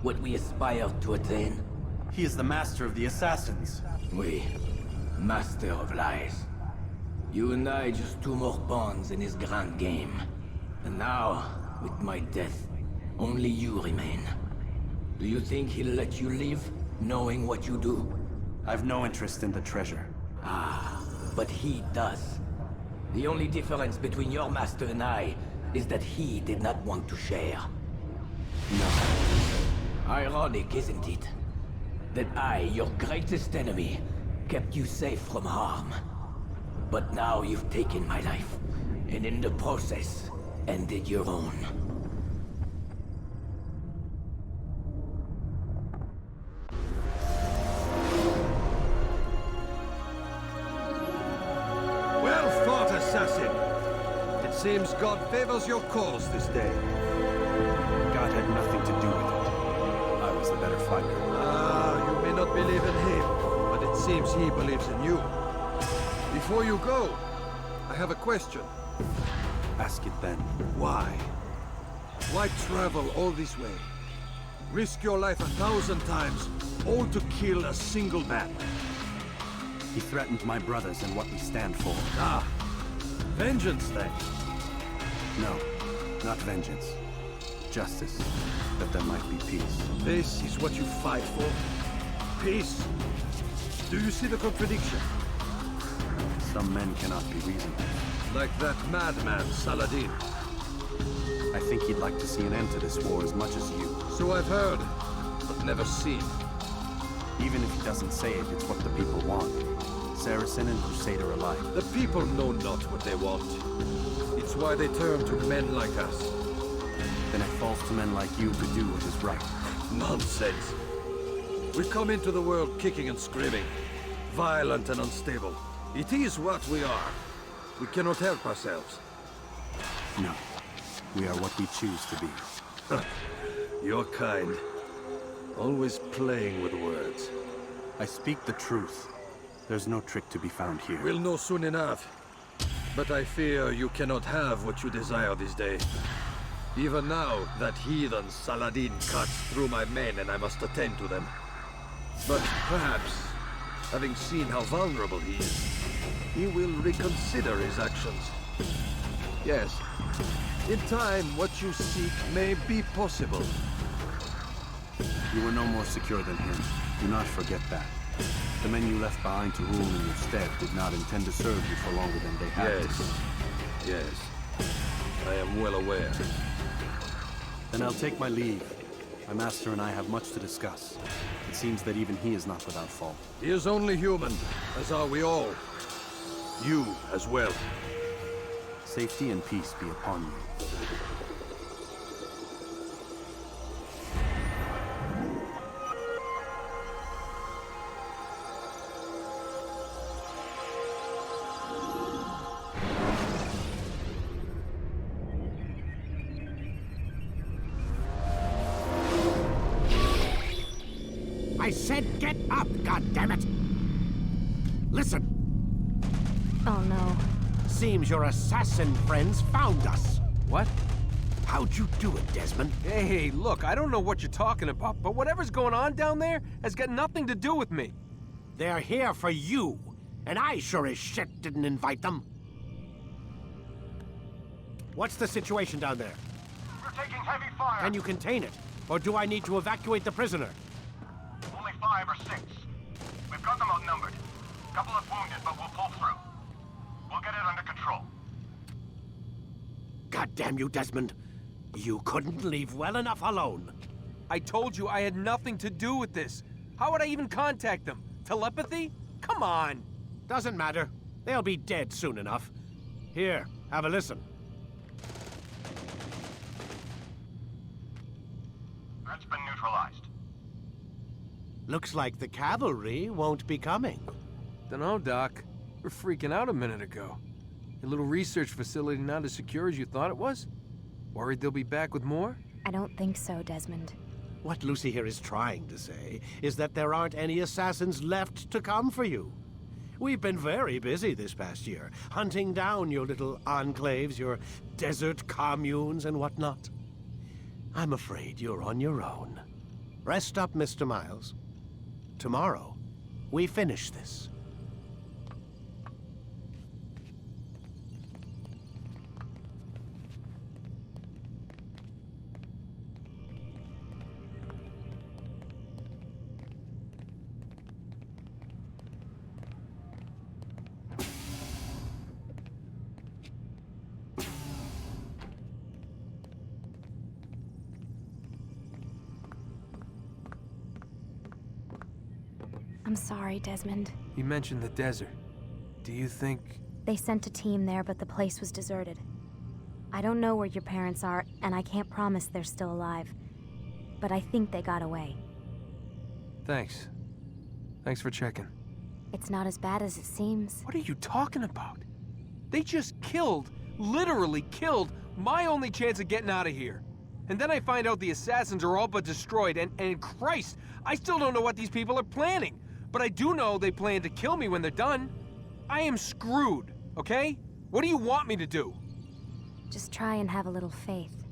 T: what we aspired to attain?
E: He is the master of the assassins.
T: Oui, master of lies. You and I just 2 more pawns in his grand game. And now, with my death, only you remain. Do you think he'll let you live, knowing what you do?
E: I've no interest in the treasure.
T: Ah, but he does. The only difference between your master and I is that he did not want to share.
E: No.
T: Ironic, isn't it? That I, your greatest enemy, kept you safe from harm. But now you've taken my life, and in the process, ended your own.
N: Well fought, assassin! It seems God favors your cause this day.
E: God had nothing to do with it. I was the better fighter.
N: Ah, you may not believe in him, but it seems he believes in you. Before you go, I have a question.
E: Ask it then.
N: Why? Why travel all this way? Risk your life 1,000 times, all to kill a single man.
E: He threatened my brothers and what we stand for.
N: Ah, vengeance then?
E: No, not vengeance. Justice, that there might be peace.
N: This is what you fight for? Peace? Do you see the contradiction?
E: Some men cannot be reasoned.
N: Like that madman, Saladin.
E: I think he'd like to see an end to this war as much as you.
N: So I've heard, but never seen.
E: Even if he doesn't say it, it's what the people want. Saracen and Crusader alike.
N: The people know not what they want. It's why they turn to men like us.
E: Then it falls to men like you to do what is right.
N: Nonsense. We come into the world kicking and screaming. Violent and unstable. It is what we are. We cannot help ourselves.
E: No. We are what we choose to be.
N: Your kind. Always playing with words.
E: I speak the truth. There's no trick to be found here.
N: We'll know soon enough. But I fear you cannot have what you desire this day. Even now, that heathen Saladin cuts through my men and I must attend to them. But perhaps, having seen how vulnerable he is, he will reconsider his actions. Yes, in time, what you seek may be possible.
E: You were no more secure than him. Do not forget that. The men you left behind to rule in your stead did not intend to serve you for longer than they had to.
N: Yes. I am well aware.
E: Then I'll take my leave. My master and I have much to discuss. It seems that even he is not without fault.
N: He is only human, as are we all. You as well.
E: Safety and peace be upon you.
A: I said get up, goddammit! Listen!
H: Oh no.
A: Seems your assassin friends found us.
B: What?
A: How'd you do it, Desmond?
B: Hey, look, I don't know what you're talking about, but whatever's going on down there has got nothing to do with me.
A: They're here for you, and I sure as shit didn't invite them. What's the situation down there?
U: We're taking heavy fire.
A: Can you contain it? Or do I need to evacuate the prisoner?
U: Only 5 or 6. We've got them outnumbered. Couple of wounded, but we'll pull through. We'll get it under control.
A: God damn you, Desmond. You couldn't leave well enough alone.
B: I told you I had nothing to do with this. How would I even contact them? Telepathy? Come on.
A: Doesn't matter. They'll be dead soon enough. Here, have a listen.
U: Threat's been neutralized.
A: Looks like the cavalry won't be coming.
B: Dunno, Doc. We're freaking out a minute ago. Your little research facility not as secure as you thought it was? Worried they'll be back with more?
V: I don't think so, Desmond.
A: What Lucy here is trying to say is that there aren't any assassins left to come for you. We've been very busy this past year, hunting down your little enclaves, your desert communes and whatnot. I'm afraid you're on your own. Rest up, Mr. Miles. Tomorrow, we finish this.
V: I'm sorry, Desmond.
B: You mentioned the desert. Do you think...
V: They sent a team there, but the place was deserted. I don't know where your parents are, and I can't promise they're still alive. But I think they got away.
B: Thanks. Thanks for checking.
V: It's not as bad as it seems.
B: What are you talking about? They just killed, literally killed, my only chance of getting out of here. And then I find out the assassins are all but destroyed, and Christ, I still don't know what these people are planning. But I do know they plan to kill me when they're done. I am screwed, okay? What do you want me to do?
V: Just try and have a little faith.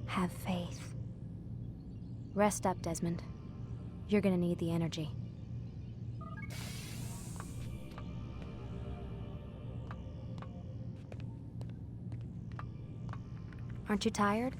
V: Have faith. Rest up, Desmond. You're gonna need the energy. Aren't you tired?